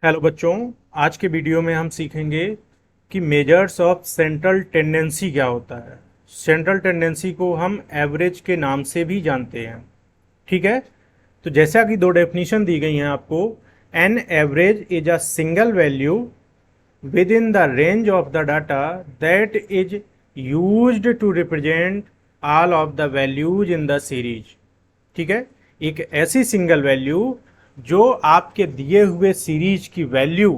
Hello बच्चों। आज के वीडियो में हम सीखेंगे कि मेजर्स ऑफ सेंट्रल टेंडेंसी क्या होता है। सेंट्रल टेंडेंसी को हम एवरेज के नाम से भी जानते हैं। ठीक है, तो जैसा कि दो डेफिनेशन दी गई हैं आपको। An average is a single value within the range of the data that is used to represent all of the values in the series. ठीक है, एक ऐसी सिंगल वैल्यू जो आपके दिए हुए सीरीज की वैल्यू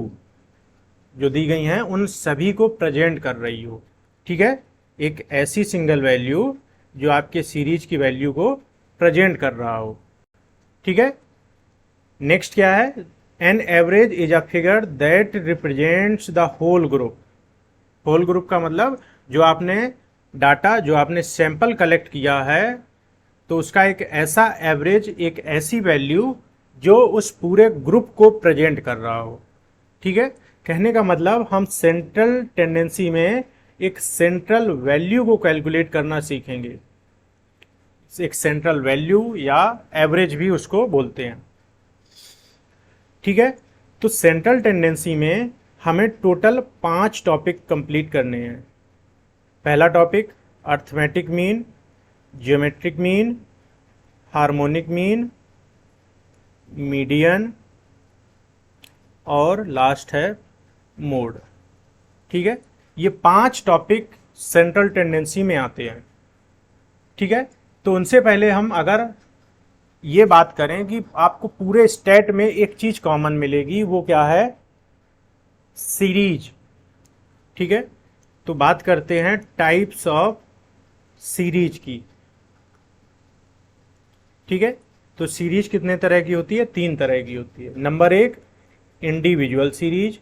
जो दी गई हैं उन सभी को प्रेजेंट कर रही हो। ठीक है, एक ऐसी सिंगल वैल्यू जो आपके सीरीज की वैल्यू को प्रेजेंट कर रहा हो। ठीक है, नेक्स्ट क्या है? An average is a figure that represents the whole group. Whole group का मतलब जो आपने डाटा, जो आपने सैंपल कलेक्ट किया है, तो उसका एक ऐसा एवरेज, एक ऐसी वैल्यू जो उस पूरे ग्रुप को प्रेजेंट कर रहा हो। ठीक है, कहने का मतलब हम सेंट्रल टेंडेंसी में एक सेंट्रल वैल्यू को कैलकुलेट करना सीखेंगे। एक सेंट्रल वैल्यू या एवरेज भी उसको बोलते हैं। ठीक है, तो सेंट्रल टेंडेंसी में हमें टोटल 5 टॉपिक कंप्लीट करने हैं। पहला topic arithmetic mean, geometric mean, harmonic mean, median और लास्ट है मोड। ठीक है, ये 5 टॉपिक सेंट्रल टेंडेंसी में आते हैं। ठीक है, तो उनसे पहले हम अगर ये बात करें कि आपको पूरे स्टेट में एक चीज कॉमन मिलेगी, वो क्या है? सीरीज। ठीक है, तो बात करते हैं टाइप्स ऑफ सीरीज की। ठीक है, तो सीरीज कितने तरह की होती है? 3 तरह की होती है। Number 1 individual series,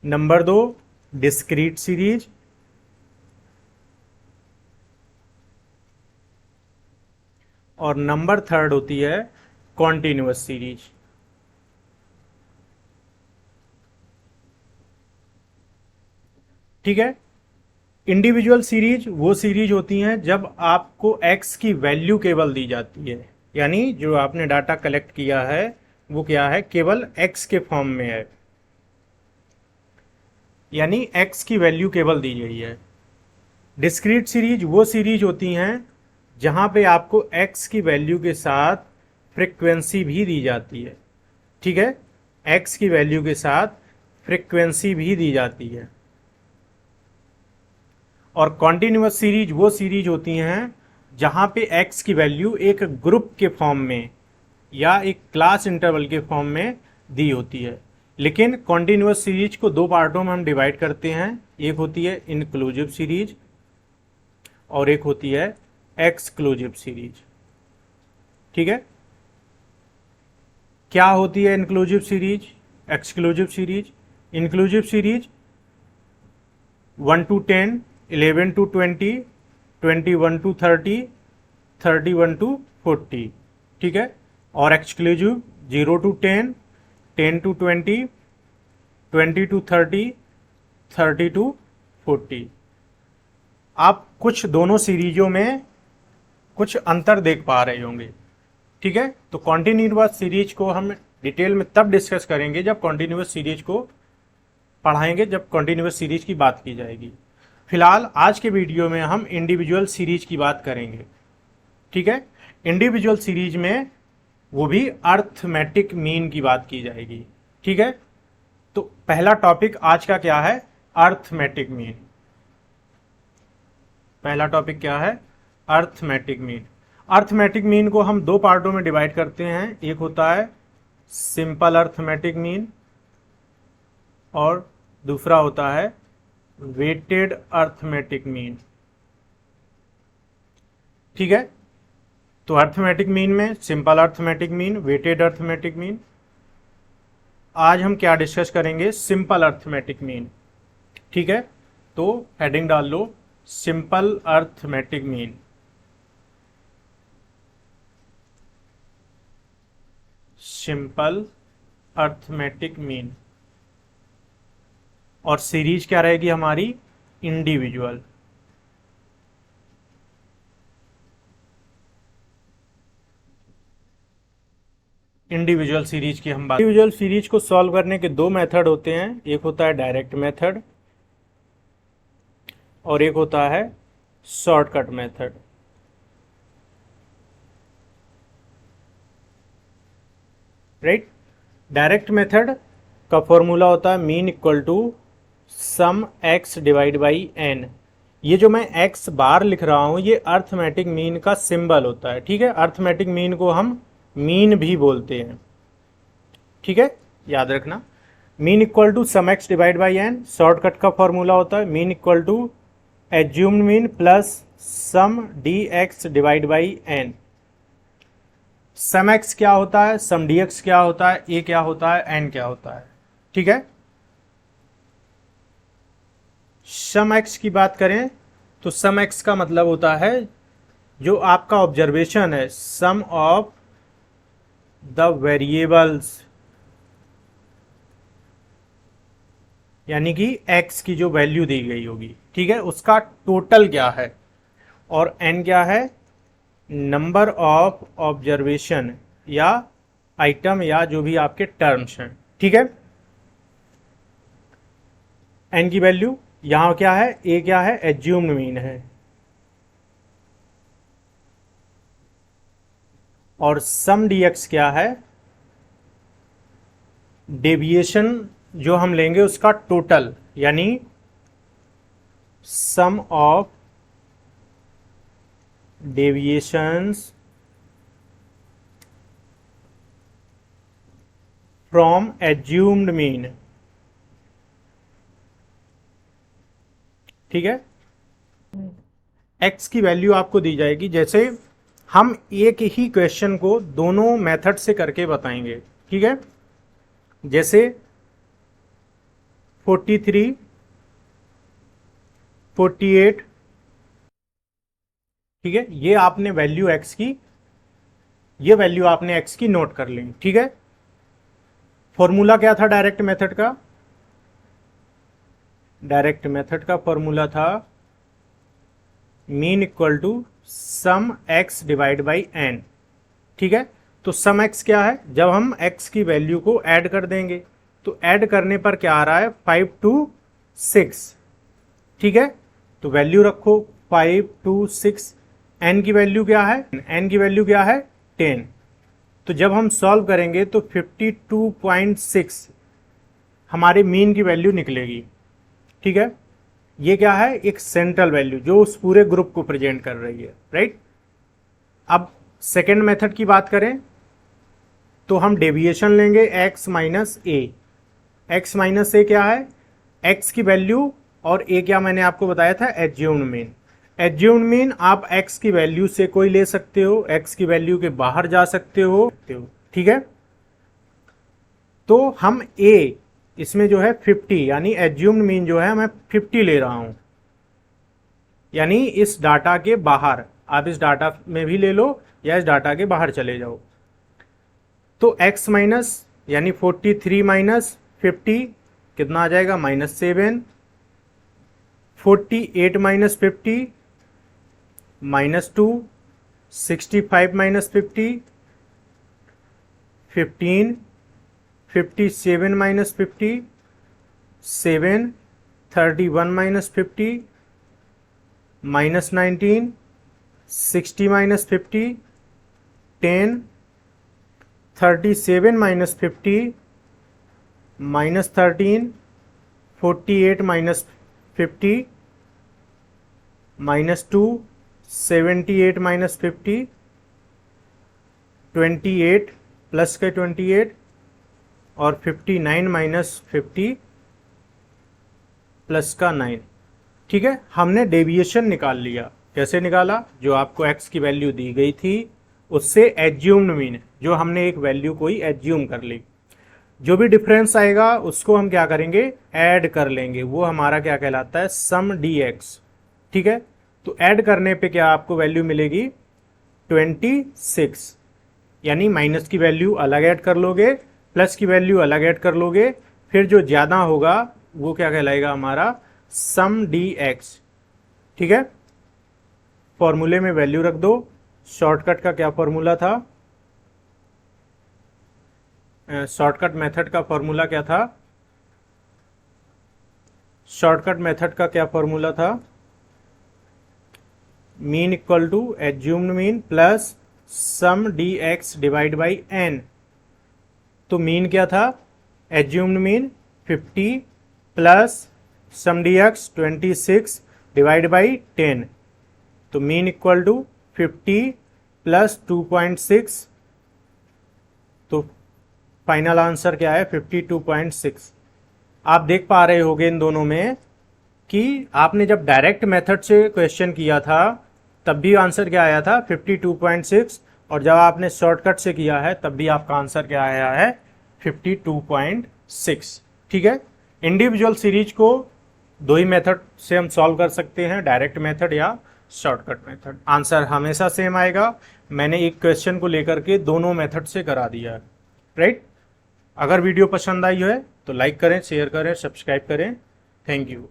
number 2 discrete series, और नंबर 3 होती है कॉन्टिन्यूअस सीरीज। ठीक है, इंडिविजुअल सीरीज वो सीरीज होती हैं जब आपको एक्स की वैल्यू केवल दी जाती है, यानी जो आपने डाटा कलेक्ट किया है वो क्या है? केवल एक्स के फॉर्म में है, यानी एक्स की वैल्यू केवल दी गई है। डिस्क्रीट सीरीज वो सीरीज होती हैं जहां पे आपको एक्स की वैल्यू के साथ फ्रीक्वेंसी भी दी जाती है। ठीक है, एक्स की वैल्यू के साथ फ्रीक्वेंसी भी दी जाती है। और कॉन्टिन्यूअस सीरीज वो सीरीज होती हैं जहां पे एक्स की वैल्यू एक ग्रुप के फॉर्म में या एक क्लास इंटरवल के फॉर्म में दी होती है। लेकिन कॉन्टिन्यूअस सीरीज को 2 पार्टों में हम डिवाइड करते हैं। एक होती है इंक्लूसिव सीरीज और एक होती है एक्सक्लूसिव सीरीज। ठीक है, क्या होती है inclusive series, exclusive series? Inclusive series 1 to 10, 11 to 20, 21 to 30, 31 to 40। ठीक है, और exclusive 0 to 10, 10 to 20, 20 to 30, 30 to 40। आप कुछ दोनों सीरीजों में कुछ अंतर देख पा रहे होंगे। ठीक है, तो कॉन्टिन्यूअस सीरीज को हम डिटेल में तब डिस्कस करेंगे जब कॉन्टिन्यूअस सीरीज को पढ़ाएंगे, जब कॉन्टिन्यूअस सीरीज की बात की जाएगी। फिलहाल आज के वीडियो में हम इंडिविजुअल सीरीज की बात करेंगे। ठीक है, इंडिविजुअल सीरीज में वो भी अर्थमेटिक मीन की बात की जाएगी। ठीक है, तो पहला टॉपिक आज का क्या है? Arithmetic mean. पहला टॉपिक क्या है? Arithmetic mean. अर्थमेटिक मीन को हम 2 पार्टों में डिवाइड करते हैं। एक होता है सिंपल अर्थमेटिक मीन और दूसरा होता है वेटेड अर्थमेटिक मीन। ठीक है, तो अर्थमेटिक मीन में simple arithmetic mean, weighted arithmetic mean. आज हम क्या डिस्कस करेंगे? Simple arithmetic mean. ठीक है, तो हेडिंग डाल लो simple arithmetic mean. Simple arithmetic mean. और सीरीज क्या रहेगी हमारी? इंडिविजुअल। इंडिविजुअल सीरीज की हम बात, इंडिविजुअल सीरीज को सॉल्व करने के दो मेथड होते हैं, एक होता है डायरेक्ट मेथड और एक होता है shortcut method. Right, direct method का फॉर्मूला होता है mean equal to sum x divide by n. ये जो मैं एक्स बार लिख रहा हूं ये अर्थमेटिक मीन का सिंबल होता है। ठीक है, अर्थमेटिक मीन को हम मीन भी बोलते हैं। ठीक है, याद रखना, mean equal to sum x divide by n. Shortcut का फॉर्मूला होता है mean equal to assumed mean plus sum d x divide by n. Sum x क्या होता है, सम डी एक्स क्या होता है, ए क्या होता है, एन क्या होता है। ठीक है, सम एक्स की बात करें तो सम एक्स का मतलब होता है जो आपका ऑब्जर्वेशन है, सम ऑफ द वेरिएबल्स, यानी कि एक्स की जो वैल्यू दी गई होगी, ठीक है, उसका टोटल क्या है। और एन क्या है, नंबर ऑफ ऑब्जर्वेशन या आइटम या जो भी आपके टर्म्स हैं। ठीक है, एन की वैल्यू यहां क्या है, ए क्या है, एज्यूम्ड मीन है, और सम डीएक्स क्या है, डेविएशन जो हम लेंगे उसका टोटल, यानी sum of deviations from assumed mean. ठीक है, एक्स की वैल्यू आपको दी जाएगी, जैसे हम एक ही क्वेश्चन को दोनों मेथड से करके बताएंगे। ठीक है, जैसे 43, 48, ठीक है, ये आपने वैल्यू एक्स की, ये वैल्यू आपने एक्स की नोट कर ली। ठीक है, फॉर्मूला क्या था डायरेक्ट मेथड का, डायरेक्ट मेथड का फॉर्मूला था mean equal to sum x divide by n. ठीक है, तो सम एक्स क्या है, जब हम एक्स की वैल्यू को ऐड कर देंगे तो ऐड करने पर क्या आ रहा है, 5 to 6। ठीक है, तो वैल्यू रखो 5 to 6। एन की वैल्यू क्या है, एन की वैल्यू क्या है, 10। तो जब हम सॉल्व करेंगे तो 52.6 हमारे मीन की वैल्यू निकलेगी। ठीक है, ये क्या है, एक सेंट्रल वैल्यू जो उस पूरे ग्रुप को प्रेजेंट कर रही है। राइट, अब सेकेंड मेथड की बात करें तो हम डेविएशन लेंगे x माइनस ए। एक्स माइनस ए क्या है, x की वैल्यू, और ए क्या मैंने आपको बताया था, एज्यूम्ड मीन। एज्यूम्ड मीन आप x की वैल्यू से कोई ले सकते हो, x की वैल्यू के बाहर जा सकते हो। ठीक है, तो हम a इसमें जो है 50, यानी एज्यूम्ड मीन जो है मैं 50 ले रहा हूं, यानी इस डाटा के बाहर, आप इस डाटा में भी ले लो या इस डाटा के बाहर चले जाओ। तो x माइनस यानी 43 माइनस 50 कितना आ जाएगा, -7। 48 minus 50 -2। 65 minus 50 15। 57 minus 50 7। 31 minus 50 -19। 60 minus 50 10। 37 minus 50 -13। 48 minus 50 -2। 78 minus 50 28 plus के 28 और 59 माइनस 50 प्लस का 9। ठीक है, हमने डेविएशन निकाल लिया। कैसे निकाला, जो आपको x की वैल्यू दी गई थी उससे एज्यूम्ड मीन, जो हमने एक वैल्यू कोई एज्यूम कर ली, जो भी डिफरेंस आएगा उसको हम क्या करेंगे, ऐड कर लेंगे, वो हमारा क्या कहलाता है, सम डी एक्स। ठीक है, तो ऐड करने पे क्या आपको वैल्यू मिलेगी, 26, यानी माइनस की वैल्यू अलग ऐड कर लोगे, प्लस की वैल्यू अलग ऐड कर लोगे, फिर जो ज़्यादा होगा वो क्या कहलाएगा, हमारा सम डी एक्स। ठीक है, फॉर्मूले में वैल्यू रख दो। शॉर्टकट का क्या फॉर्मूला था, शॉर्टकट मेथड का फॉर्मूला क्या था? शॉर्टकट मेथड का क्या फॉर्मूला था? Mean equal to assumed mean plus sum d x divide by n. तो मीन क्या था? Assumed mean 50 plus sum d x 26 divide by 10। तो मीन इक्वल टू 50 प्लस 2.6। तो फाइनल आंसर क्या है? 52.6। आप देख पा रहे होगे इन दोनों में कि आपने जब डायरेक्ट मेथड से क्वेश्चन किया था तब भी आंसर क्या आया था? 52.6, और जब आपने शॉर्टकट से किया है तब भी आपका आंसर क्या आया है? 52.6। ठीक है, इंडिविजुअल सीरीज को दो ही मेथड से हम सॉल्व कर सकते हैं, डायरेक्ट मेथड या शॉर्टकट मेथड। आंसर हमेशा सेम आएगा। मैंने एक क्वेश्चन को लेकर के दोनों मेथड से करा दिया है, राइट। अगर वीडियो पसंद आई है तो लाइक करें, शेयर करें, सब्सक्राइब करें। Thank you.